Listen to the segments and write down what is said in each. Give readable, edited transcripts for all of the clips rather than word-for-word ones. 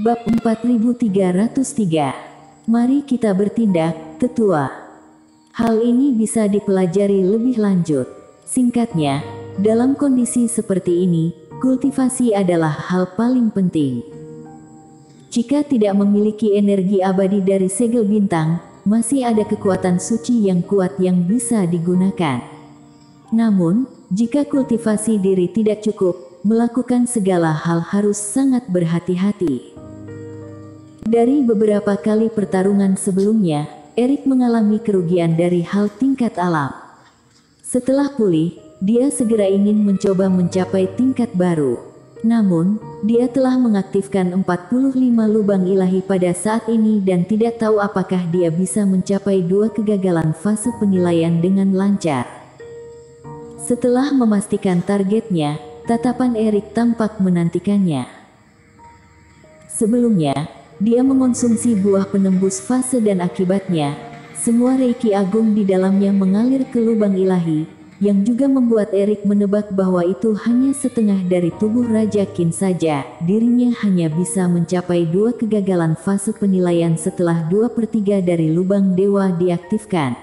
Bab 4303. Mari kita bertindak, tetua. Hal ini bisa dipelajari lebih lanjut. Singkatnya, dalam kondisi seperti ini, kultivasi adalah hal paling penting. Jika tidak memiliki energi abadi dari segel bintang, masih ada kekuatan suci yang kuat yang bisa digunakan. Namun, jika kultivasi diri tidak cukup, melakukan segala hal harus sangat berhati-hati. Dari beberapa kali pertarungan sebelumnya, Erik mengalami kerugian dari hal tingkat alam. Setelah pulih, dia segera ingin mencoba mencapai tingkat baru. Namun, dia telah mengaktifkan 45 lubang ilahi pada saat ini dan tidak tahu apakah dia bisa mencapai 2 kegagalan fase penilaian dengan lancar. Setelah memastikan targetnya, tatapan Erik tampak menantikannya. Sebelumnya, dia mengonsumsi buah penembus fase dan akibatnya, semua reiki agung di dalamnya mengalir ke lubang ilahi, yang juga membuat Erik menebak bahwa itu hanya setengah dari tubuh Raja Qin saja. Dirinya hanya bisa mencapai 2 kegagalan fase penilaian setelah 2/3 dari lubang dewa diaktifkan.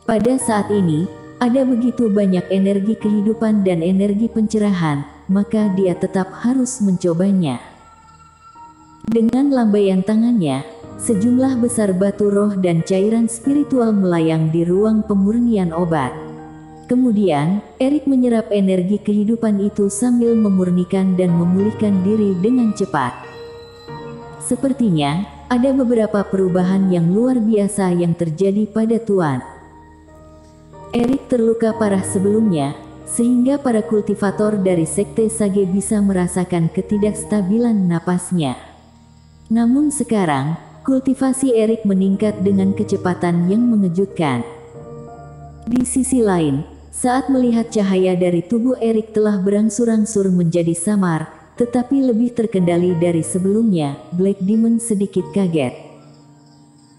Pada saat ini, ada begitu banyak energi kehidupan dan energi pencerahan, maka dia tetap harus mencobanya. Dengan lambaian tangannya, sejumlah besar batu roh dan cairan spiritual melayang di ruang pemurnian obat. Kemudian, Erik menyerap energi kehidupan itu sambil memurnikan dan memulihkan diri dengan cepat. Sepertinya, ada beberapa perubahan yang luar biasa yang terjadi pada Tuan. Erik terluka parah sebelumnya, sehingga para kultivator dari Sekte Sage bisa merasakan ketidakstabilan napasnya. Namun sekarang, kultivasi Erik meningkat dengan kecepatan yang mengejutkan. Di sisi lain, saat melihat cahaya dari tubuh Erik telah berangsur-angsur menjadi samar, tetapi lebih terkendali dari sebelumnya, Black Demon sedikit kaget.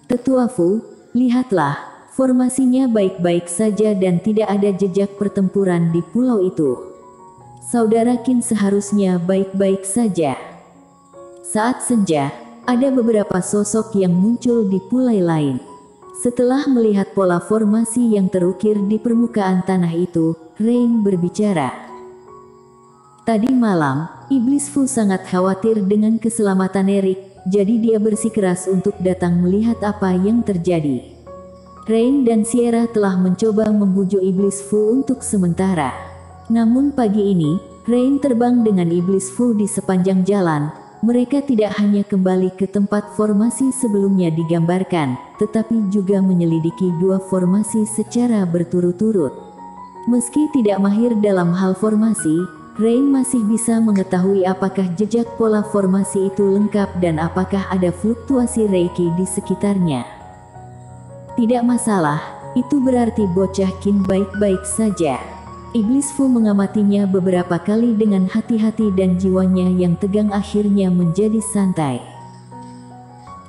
Tetua Fu, lihatlah, formasinya baik-baik saja dan tidak ada jejak pertempuran di pulau itu. Saudara Qin seharusnya baik-baik saja. Saat senja, ada beberapa sosok yang muncul di pulau lain. Setelah melihat pola formasi yang terukir di permukaan tanah itu, Rain berbicara. Tadi malam, Iblis Fu sangat khawatir dengan keselamatan Erik, jadi dia bersikeras untuk datang melihat apa yang terjadi. Rain dan Sierra telah mencoba membujuk Iblis Fu untuk sementara. Namun pagi ini, Rain terbang dengan Iblis Fu di sepanjang jalan. Mereka tidak hanya kembali ke tempat formasi sebelumnya digambarkan, tetapi juga menyelidiki 2 formasi secara berturut-turut. Meski tidak mahir dalam hal formasi, Rain masih bisa mengetahui apakah jejak pola formasi itu lengkap dan apakah ada fluktuasi reiki di sekitarnya. Tidak masalah, itu berarti bocah Qin baik-baik saja. Iblis Fu mengamatinya beberapa kali dengan hati-hati dan jiwanya yang tegang akhirnya menjadi santai.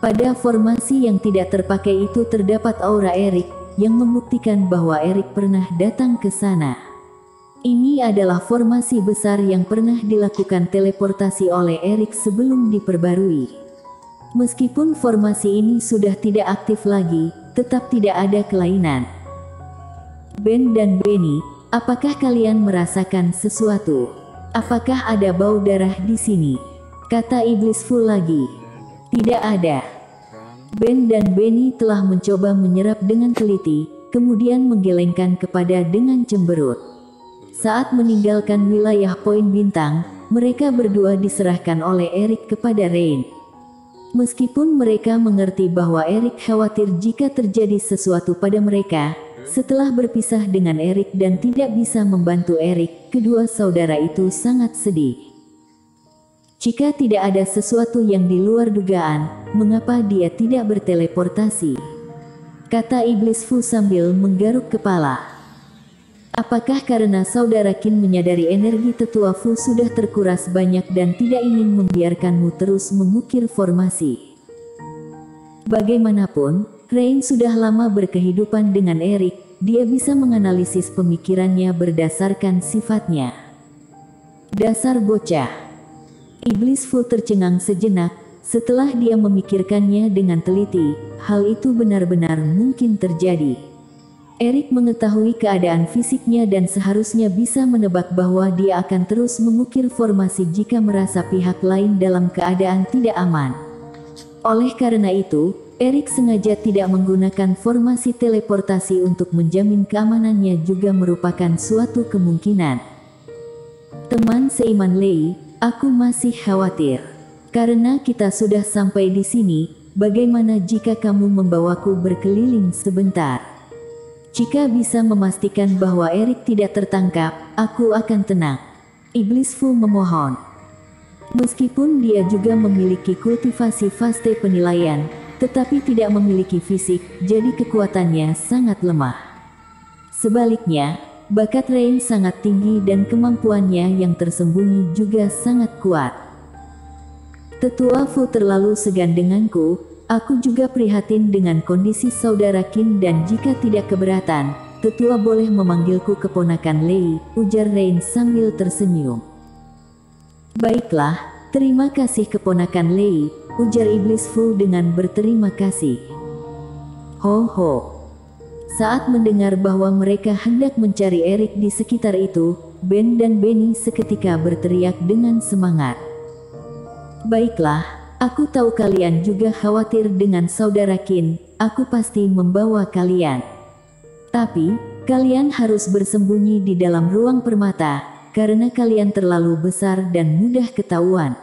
Pada formasi yang tidak terpakai itu terdapat aura Erik, yang membuktikan bahwa Erik pernah datang ke sana. Ini adalah formasi besar yang pernah dilakukan teleportasi oleh Erik sebelum diperbarui. Meskipun formasi ini sudah tidak aktif lagi, tetap tidak ada kelainan. Ben dan Benny, apakah kalian merasakan sesuatu? Apakah ada bau darah di sini? Kata Iblis Fu lagi. Tidak ada. Ben dan Benny telah mencoba menyerap dengan teliti, kemudian menggelengkan kepada dengan cemberut. Saat meninggalkan wilayah Poin Bintang, mereka berdua diserahkan oleh Erik kepada Rain. Meskipun mereka mengerti bahwa Erik khawatir jika terjadi sesuatu pada mereka, setelah berpisah dengan Erik dan tidak bisa membantu Erik, kedua saudara itu sangat sedih. Jika tidak ada sesuatu yang di luar dugaan, mengapa dia tidak berteleportasi? Kata Iblis Fu sambil menggaruk kepala. Apakah karena saudara Qin menyadari energi tetua Fu sudah terkuras banyak dan tidak ingin membiarkanmu terus mengukir formasi? Bagaimanapun, Rain sudah lama berkehidupan dengan Erik, dia bisa menganalisis pemikirannya berdasarkan sifatnya. Dasar bocah. Iblis Fu tercengang sejenak, setelah dia memikirkannya dengan teliti, hal itu benar-benar mungkin terjadi. Erik mengetahui keadaan fisiknya dan seharusnya bisa menebak bahwa dia akan terus mengukir formasi jika merasa pihak lain dalam keadaan tidak aman. Oleh karena itu, Erik sengaja tidak menggunakan formasi teleportasi untuk menjamin keamanannya juga merupakan suatu kemungkinan. Teman seiman Lei, aku masih khawatir. Karena kita sudah sampai di sini, bagaimana jika kamu membawaku berkeliling sebentar? Jika bisa memastikan bahwa Erik tidak tertangkap, aku akan tenang. Iblis Fu memohon. Meskipun dia juga memiliki kultivasi fase penilaian, tetapi tidak memiliki fisik, jadi kekuatannya sangat lemah. Sebaliknya, bakat Rain sangat tinggi dan kemampuannya yang tersembunyi juga sangat kuat. Tetua Fu terlalu segan denganku. Aku juga prihatin dengan kondisi saudara Qin dan jika tidak keberatan, tetua boleh memanggilku keponakan Lei, ujar Rain sambil tersenyum. Baiklah, terima kasih keponakan Lei, ujar Iblis Fu dengan berterima kasih. Ho ho. Saat mendengar bahwa mereka hendak mencari Erik di sekitar itu, Ben dan Benny seketika berteriak dengan semangat. Baiklah. Aku tahu kalian juga khawatir dengan saudara Qin, aku pasti membawa kalian. Tapi, kalian harus bersembunyi di dalam ruang permata, karena kalian terlalu besar dan mudah ketahuan.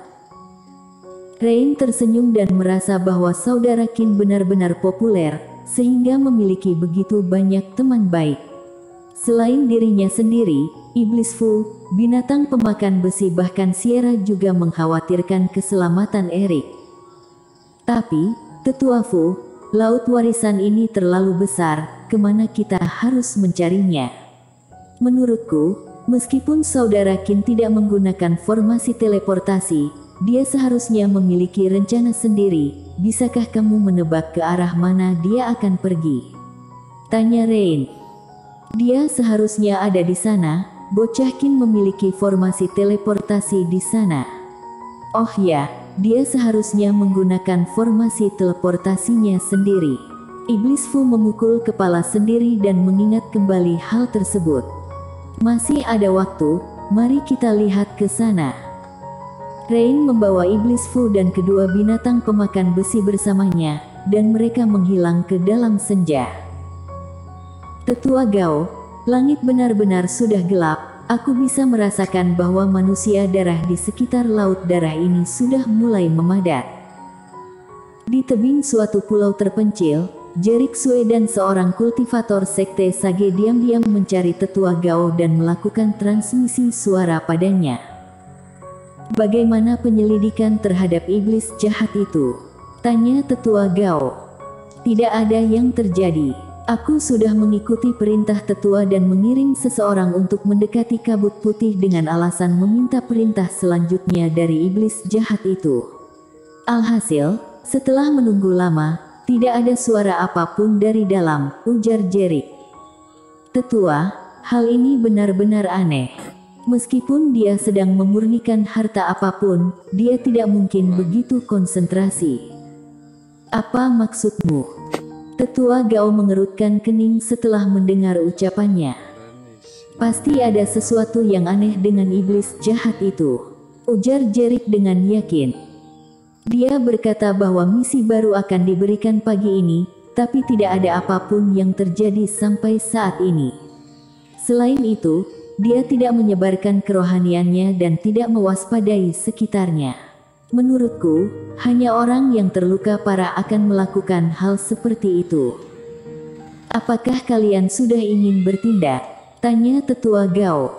Rain tersenyum dan merasa bahwa saudara Qin benar-benar populer, sehingga memiliki begitu banyak teman baik. Selain dirinya sendiri, Iblis Fu, binatang pemakan besi bahkan Sierra juga mengkhawatirkan keselamatan Erik. Tapi, Tetua Fu, laut warisan ini terlalu besar, kemana kita harus mencarinya? Menurutku, meskipun saudara Qin tidak menggunakan formasi teleportasi, dia seharusnya memiliki rencana sendiri. Bisakah kamu menebak ke arah mana dia akan pergi? Tanya Rain. Dia seharusnya ada di sana. Bocah Qin memiliki formasi teleportasi di sana. Oh ya, dia seharusnya menggunakan formasi teleportasinya sendiri. Iblis Fu memukul kepala sendiri dan mengingat kembali hal tersebut. Masih ada waktu, mari kita lihat ke sana. Rain membawa Iblis Fu dan kedua binatang pemakan besi bersamanya, dan mereka menghilang ke dalam senja. Tetua Gao, langit benar-benar sudah gelap, aku bisa merasakan bahwa manusia darah di sekitar laut darah ini sudah mulai memadat. Di tebing suatu pulau terpencil, Jerik Sue dan seorang kultivator sekte Sage diam-diam mencari Tetua Gao dan melakukan transmisi suara padanya. Bagaimana penyelidikan terhadap iblis jahat itu? Tanya Tetua Gao. Tidak ada yang terjadi. Aku sudah mengikuti perintah tetua dan mengirim seseorang untuk mendekati kabut putih dengan alasan meminta perintah selanjutnya dari iblis jahat itu. Alhasil, setelah menunggu lama, tidak ada suara apapun dari dalam, ujar Jerik. Tetua, hal ini benar-benar aneh. Meskipun dia sedang memurnikan harta apapun, dia tidak mungkin begitu konsentrasi. Apa maksudmu? Tetua Gao mengerutkan kening setelah mendengar ucapannya. Pasti ada sesuatu yang aneh dengan iblis jahat itu, ujar Jerik dengan yakin. Dia berkata bahwa misi baru akan diberikan pagi ini, tapi tidak ada apapun yang terjadi sampai saat ini. Selain itu, dia tidak menyebarkan kerohaniannya dan tidak mewaspadai sekitarnya. Menurutku, hanya orang yang terluka parah akan melakukan hal seperti itu. Apakah kalian sudah ingin bertindak? Tanya Tetua Gao.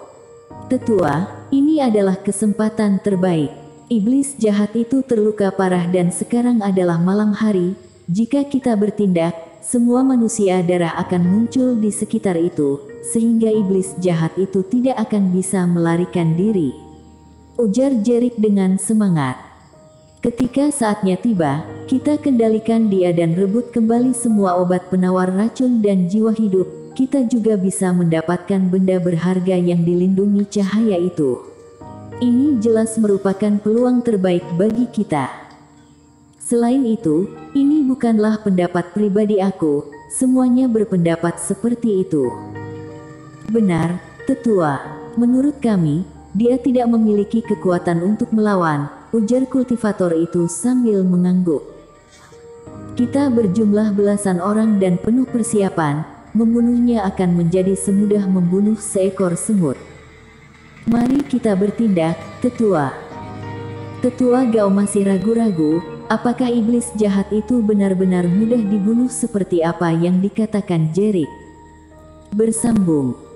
Tetua, ini adalah kesempatan terbaik. Iblis jahat itu terluka parah dan sekarang adalah malam hari. Jika kita bertindak, semua manusia darah akan muncul di sekitar itu, sehingga iblis jahat itu tidak akan bisa melarikan diri. Ujar Jerik dengan semangat. Ketika saatnya tiba, kita kendalikan dia dan rebut kembali semua obat penawar racun dan jiwa hidup. Kita juga bisa mendapatkan benda berharga yang dilindungi cahaya itu. Ini jelas merupakan peluang terbaik bagi kita. Selain itu, ini bukanlah pendapat pribadi aku, semuanya berpendapat seperti itu. Benar, Tetua. Menurut kami, dia tidak memiliki kekuatan untuk melawan, ujar kultivator itu sambil mengangguk. Kita berjumlah belasan orang dan penuh persiapan, membunuhnya akan menjadi semudah membunuh seekor semut. Mari kita bertindak, Tetua. Tetua Gao masih ragu-ragu, apakah iblis jahat itu benar-benar mudah dibunuh seperti apa yang dikatakan Jerick. Bersambung.